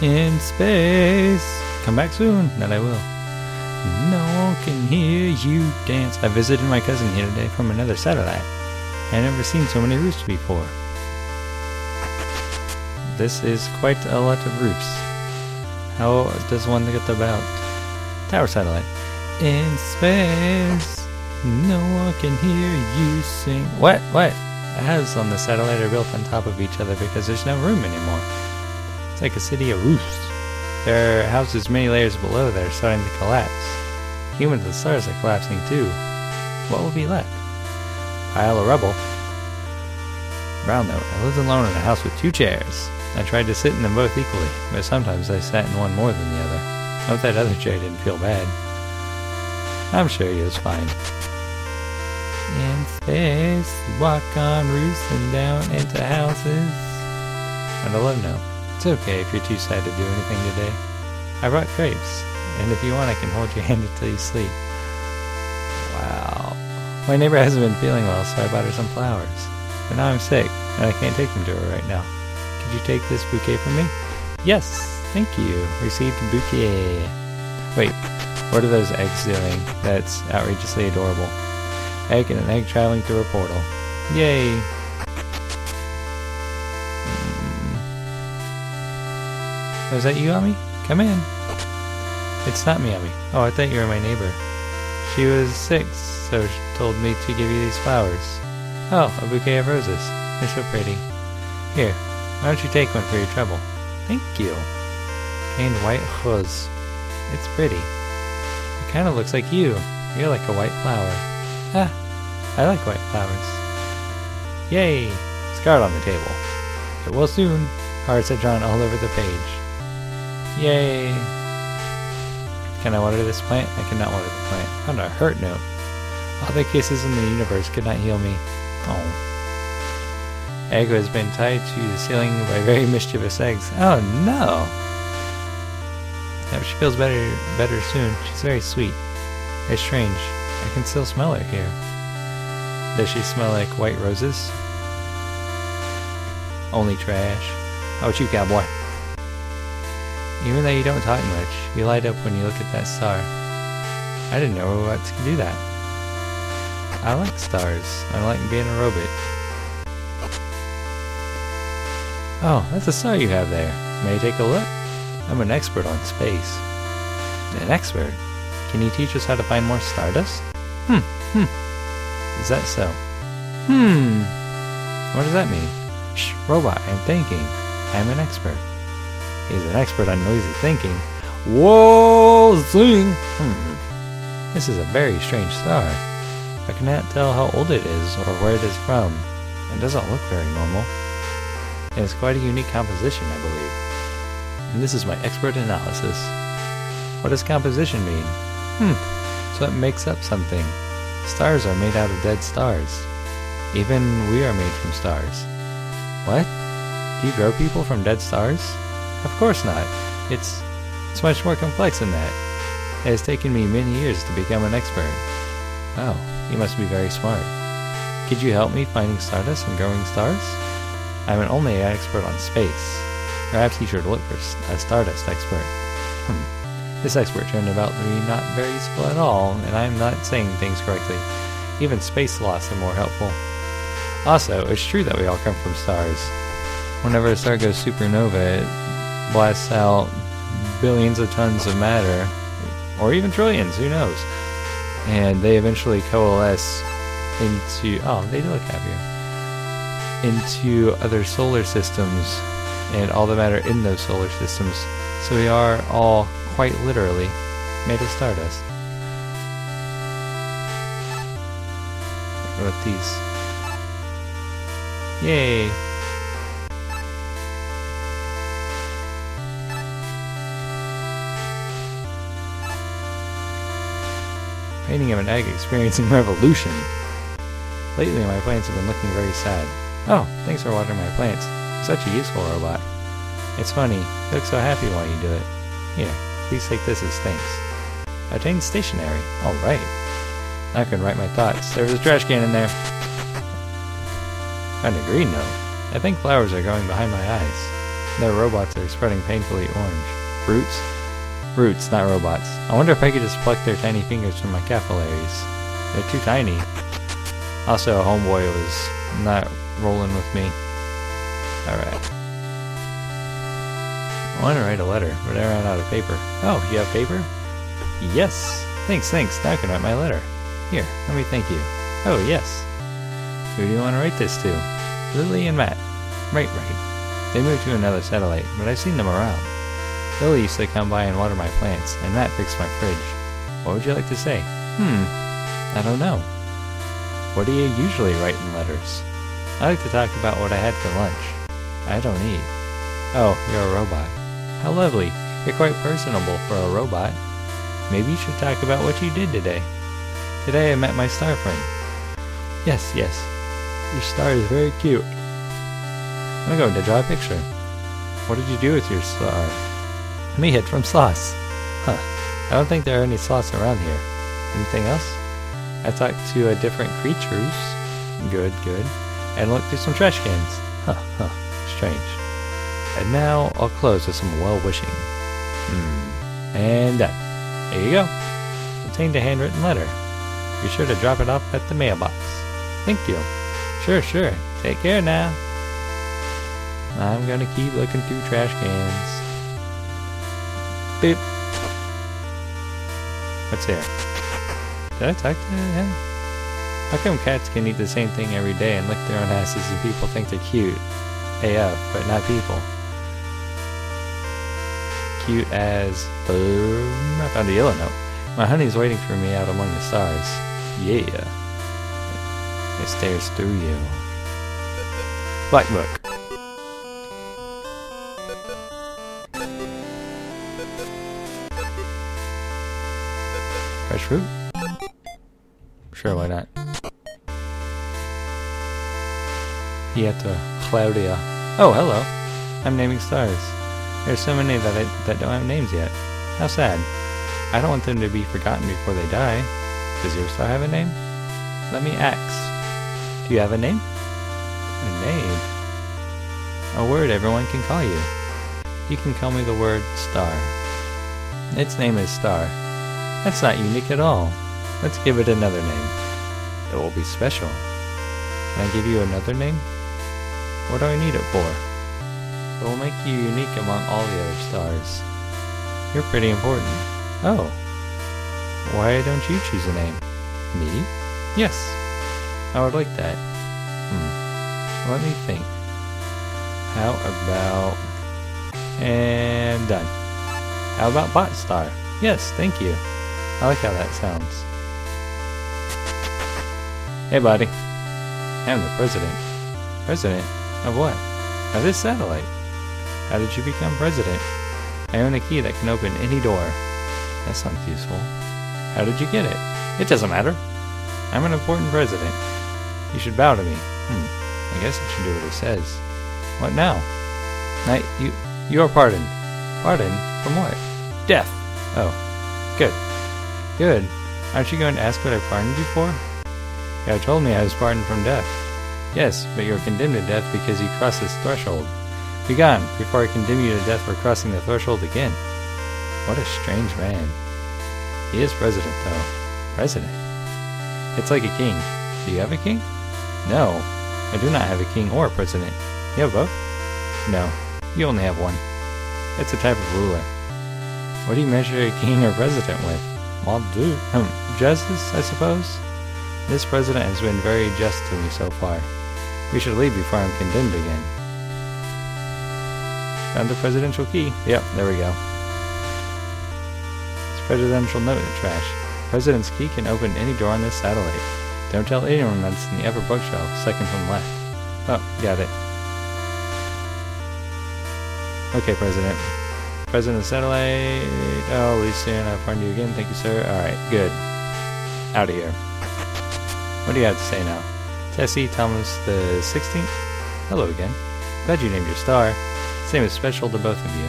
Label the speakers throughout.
Speaker 1: in space. Come back soon. That I will. No one can hear you dance. I visited my cousin here today from another satellite. I've never seen so many roofs before. This is quite a lot of roofs. How does one get about? Tower satellite. In space, no one can hear you sing. What? The houses on the satellite are built on top of each other because there's no room anymore. It's like a city of roofs. There are houses many layers below that are starting to collapse. Humans and stars are collapsing too. What will be left? Pile of rubble. Brown note. I lived alone in a house with 2 chairs. I tried to sit in them both equally, but sometimes I sat in one more than the other. Hope that other chair didn't feel bad. I'm sure he was fine. In space, walk on roofs and down into houses. And a love note. It's okay if you're too sad to do anything today. I brought crepes, and if you want I can hold your hand until you sleep. Wow. My neighbor hasn't been feeling well, so I bought her some flowers. But now I'm sick, and I can't take them to her right now. Could you take this bouquet from me? Yes, thank you. Received a bouquet. Wait, what are those eggs doing? That's outrageously adorable. Egg and an egg traveling through a portal. Yay! Oh, is that you, Ami? Come in. It's not me, Ami. Oh, I thought you were my neighbor. She was sick, so she told me to give you these flowers. Oh, a bouquet of roses. They're so pretty. Here, why don't you take one for your trouble? Thank you. Caned white rose. It's pretty. It kind of looks like you. You're like a white flower. Ah, I like white flowers. Yay! Scarlet on the table. It will soon. Hearts are drawn all over the page. Yay! Can I water this plant? I cannot water the plant. Found a hurt note. All the kisses in the universe could not heal me. Oh. Egg has been tied to the ceiling by very mischievous eggs. Oh no! Hope she feels better soon. She's very sweet. It's strange. I can still smell her here. Does she smell like white roses? Only trash. How about you, cowboy? Even though you don't talk much, you light up when you look at that star. I didn't know robots could do that. I like stars. I like being a robot. Oh, that's a star you have there. May I take a look? I'm an expert on space. An expert? Can you teach us how to find more stardust? Is that so? What does that mean? Shh, robot, I'm thinking. I'm an expert. He's an expert on noisy thinking. Whoa, zing! This is a very strange star. I cannot tell how old it is or where it is from. It doesn't look very normal. It has quite a unique composition, I believe. And this is my expert analysis. What does composition mean? So it makes up something. Stars are made out of dead stars. Even we are made from stars. What? Do you grow people from dead stars? Of course not. It's much more complex than that. It has taken me many years to become an expert. Oh, you must be very smart. Could you help me finding stardust and growing stars? I'm only an expert on space. Perhaps you should look for a stardust expert. This expert turned out to be not very useful at all, and I'm not saying things correctly. Even space sloths are more helpful. Also, it's true that we all come from stars. Whenever a star goes supernova, it blasts out billions of tons of matter, or even trillions, who knows? And they eventually coalesce into, oh, they do look happier, into other solar systems, and all the matter in those solar systems. So we are all, quite literally, made of stardust. What about these? Yay! Painting of an egg experiencing revolution. Lately my plants have been looking very sad. Oh, thanks for watering my plants. You're such a useful robot. It's funny, you look so happy while you do it. Here, please take this as thanks. Obtain stationery. Alright. I can write my thoughts. There was a trash can in there. Found a green note. I think flowers are growing behind my eyes. Their robots are spreading painfully orange. Roots? Roots, not robots. I wonder if I could just pluck their tiny fingers from my capillaries. They're too tiny. Also, a homeboy was not rolling with me. Alright. I want to write a letter, but I ran out of paper. Oh, you have paper? Yes! Thanks. Now I can write my letter. Here, let me thank you. Oh, yes. Who do you want to write this to? Lily and Matt. Right. They moved to another satellite, but I've seen them around. Lily used to come by and water my plants, and Matt fixed my fridge. What would you like to say? I don't know. What do you usually write in letters? I like to talk about what I had for lunch. I don't eat. Oh, you're a robot. How lovely. You're quite personable for a robot. Maybe you should talk about what you did today. Today I met my star friend. Yes. Your star is very cute. I'm going to draw a picture. What did you do with your star? Me hid from sloths. I don't think there are any sloths around here. Anything else? I talked to different creatures. Good. And looked through some trash cans. Strange. And now I'll close with some well-wishing. And done. There you go. Contained a handwritten letter. Be sure to drop it off at the mailbox. Thank you. Sure. Take care now. I'm gonna keep looking through trash cans. Beep. What's here? Did I talk to him? How come cats can eat the same thing every day and lick their own asses and people think they're cute? AF, but not people. Cute as... I found a yellow note. My honey's waiting for me out among the stars. Yeah. It stares through you. Black book. Fresh fruit? Sure, why not? Pieta Claudia. Oh, hello. I'm naming stars. There's so many that don't have names yet. How sad. I don't want them to be forgotten before they die. Does your star have a name? Let me ask. Do you have a name? A name? A word everyone can call you. You can call me the word star. Its name is Star. That's not unique at all. Let's give it another name. It will be special. Can I give you another name? What do I need it for? It will make you unique among all the other stars. You're pretty important. Oh. Why don't you choose a name? Me? Yes. I would like that. Let me think. How about... And done. How about Bot Star? Yes, thank you. I like how that sounds. Hey, buddy. I'm the president. President? Of what? Of this satellite. How did you become president? I own a key that can open any door. That sounds useful. How did you get it? It doesn't matter. I'm an important president. You should bow to me. I guess I should do what he says. What now? You are pardoned. Pardoned? From what? Death. Oh. Good. Good. Aren't you going to ask what I pardoned you for? God told me I was pardoned from death. Yes, but you are condemned to death because you crossed this threshold. Be gone, before I condemn you to death for crossing the threshold again. What a strange man. He is president, though. President? It's like a king. Do you have a king? No, I do not have a king or a president. You have both? No, you only have one. It's a type of ruler. What do you measure a king or president with? Well, justice, I suppose? This president has been very just to me so far. We should leave before I'm condemned again. Found the presidential key. Yep, there we go. This presidential note in the trash. The president's key can open any door on this satellite. Don't tell anyone that's in the upper bookshelf, second from left. Oh, got it. Okay, President. President of the satellite. Oh, Lucian, I've pardoned you again. Thank you, sir. Alright, good. Out of here. What do you have to say now? Tessie, Thomas the 16th? Hello again. Glad you named your star. Same is special to both of you.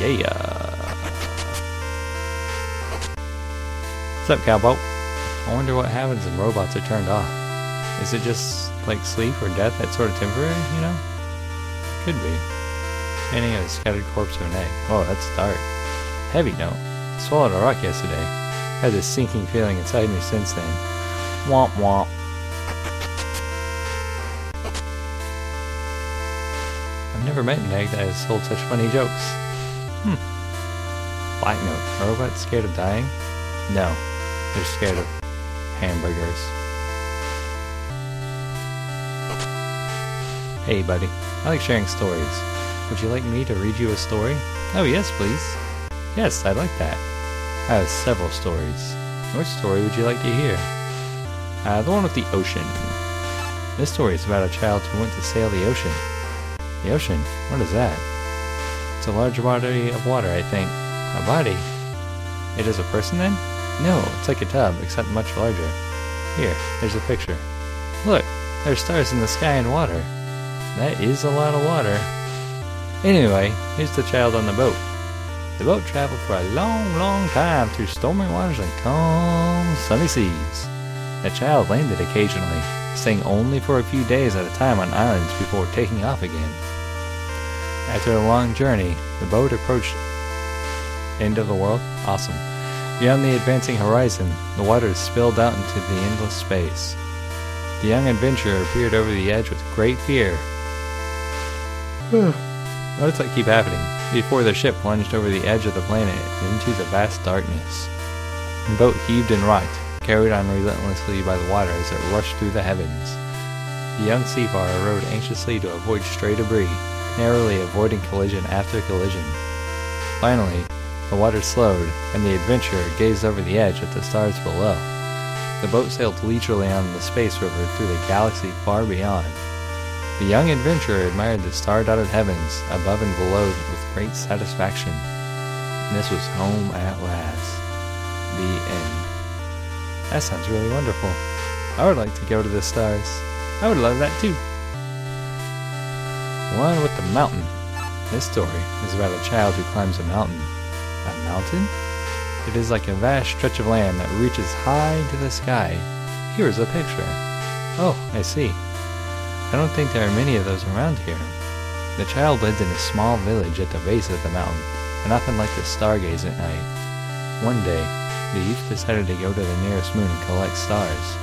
Speaker 1: Yeah. What's up, cowboy? I wonder what happens when robots are turned off. Is it just Like sleep or death, that's sort of temporary, you know? Could be. Painting a scattered corpse of an egg. Oh, that's dark. Heavy note. Swallowed a rock yesterday. Had this sinking feeling inside me since then. Womp womp. I've never met an egg that has told such funny jokes. Black note. Are robots scared of dying? No. They're scared of hamburgers. Hey buddy, I like sharing stories. Would you like me to read you a story? Oh yes, please. Yes, I'd like that. I have several stories. Which story would you like to hear? The one with the ocean. This story is about a child who went to sail the ocean. The ocean? What is that? It's a large body of water, I think. A body? It is a person then? No, it's like a tub, except much larger. Here, there's a picture. Look, there's stars in the sky and water. That is a lot of water. Anyway, here's the child on the boat. The boat traveled for a long, long time through stormy waters and calm, sunny seas. The child landed occasionally, staying only for a few days at a time on islands before taking off again. After a long journey, the boat approached end of the world. Awesome. Beyond the advancing horizon, the waters spilled out into the endless space. The young adventurer appeared over the edge with great fear. Why does that keep happening? Before the ship plunged over the edge of the planet into the vast darkness. The boat heaved and rocked, carried on relentlessly by the water as it rushed through the heavens. The young seafarer rowed anxiously to avoid stray debris, narrowly avoiding collision after collision. Finally, the water slowed, and the adventurer gazed over the edge at the stars below. The boat sailed leisurely on the space river through the galaxy far beyond. The young adventurer admired the star-dotted heavens above and below with great satisfaction. And this was home at last. The end. That sounds really wonderful. I would like to go to the stars. I would love that too. One with the mountain. This story is about a child who climbs a mountain. A mountain? It is like a vast stretch of land that reaches high into the sky. Here is a picture. Oh, I see. I don't think there are many of those around here. The child lived in a small village at the base of the mountain, and often liked to stargaze at night. One day, the youth decided to go to the nearest moon and collect stars.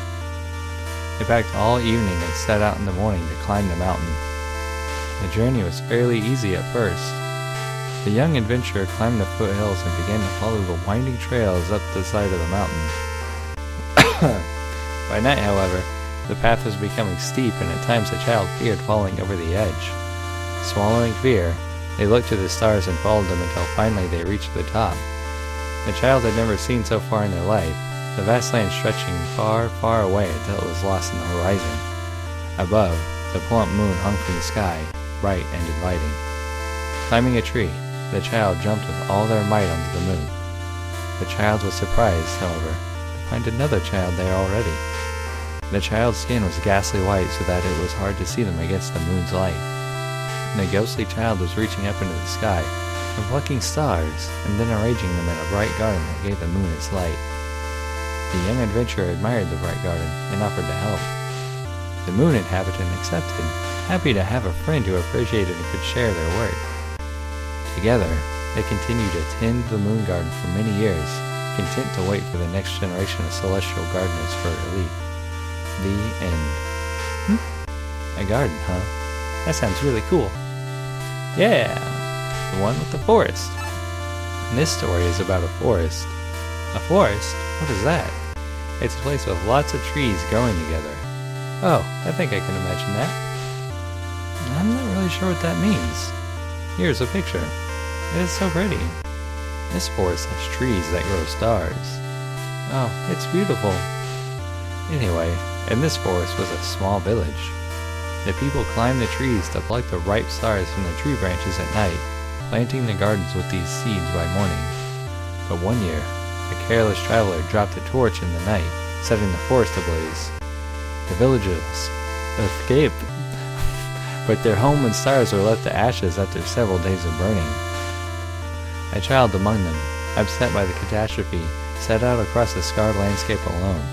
Speaker 1: They packed all evening and set out in the morning to climb the mountain. The journey was fairly easy at first. The young adventurer climbed the foothills and began to follow the winding trails up the side of the mountain. By night, however, the path was becoming steep, and at times the child feared falling over the edge. Swallowing fear, they looked to the stars and followed them until finally they reached the top. The child had never seen so far in their life, the vast land stretching far, far away until it was lost in the horizon. Above, the plump moon hung from the sky, bright and inviting. Climbing a tree, the child jumped with all their might onto the moon. The child was surprised, however, to find another child there already. The child's skin was ghastly white so that it was hard to see them against the moon's light. The ghostly child was reaching up into the sky and plucking stars and then arranging them in a bright garden that gave the moon its light. The young adventurer admired the bright garden and offered to help. The moon inhabitant accepted, happy to have a friend who appreciated and could share their work. Together, they continued to tend the moon garden for many years, content to wait for the next generation of celestial gardeners for relief. The end. A garden, huh? That sounds really cool. Yeah, the one with the forest. And this story is about a forest. A forest? What is that? It's a place with lots of trees growing together. Oh, I think I can imagine that. I'm not really sure what that means. Here's a picture. It is so pretty. This forest has trees that grow stars. Oh, it's beautiful. Anyway, in this forest was a small village. The people climbed the trees to pluck the ripe stars from the tree branches at night, planting the gardens with these seeds by morning. But one year, a careless traveler dropped a torch in the night, setting the forest ablaze. The villagers escaped, but their home and stars were left to ashes after several days of burning. A child among them, upset by the catastrophe, set out across the scarred landscape alone.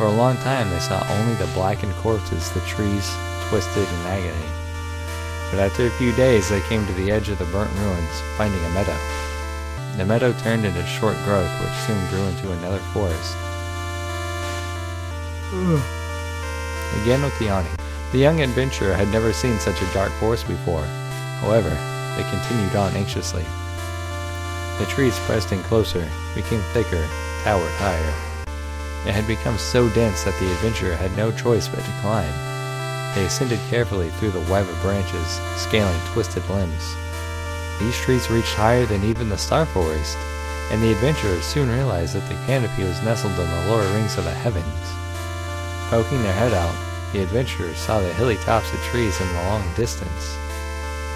Speaker 1: For a long time they saw only the blackened corpses, the trees twisted in agony. But after a few days they came to the edge of the burnt ruins, finding a meadow. The meadow turned into short growth, which soon grew into another forest. Again with the awning. The young adventurer had never seen such a dark forest before. However, they continued on anxiously. The trees pressed in closer, became thicker, towered higher. It had become so dense that the adventurer had no choice but to climb. They ascended carefully through the web of branches, scaling twisted limbs. These trees reached higher than even the star forest, and the adventurers soon realized that the canopy was nestled in the lower rings of the heavens. Poking their head out, the adventurers saw the hilly tops of trees in the long distance.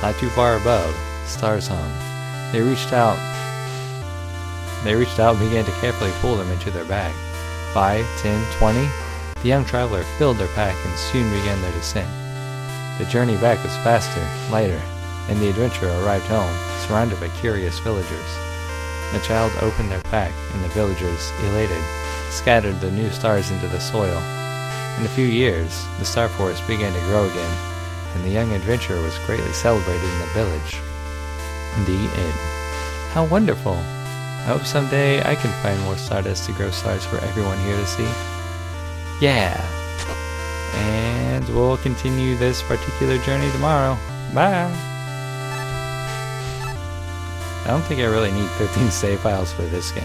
Speaker 1: Not too far above, stars hung. They reached out and began to carefully pull them into their bag. 5, 10, 20. The young traveler filled their pack and soon began their descent. The journey back was faster, lighter, and the adventurer arrived home, surrounded by curious villagers. The child opened their pack, and the villagers, elated, scattered the new stars into the soil. In a few years, the star forest began to grow again, and the young adventurer was greatly celebrated in the village. The end. How wonderful! I hope someday I can find more stardust to grow stars for everyone here to see. Yeah! And we'll continue this particular journey tomorrow. Bye! I don't think I really need 15 save files for this game.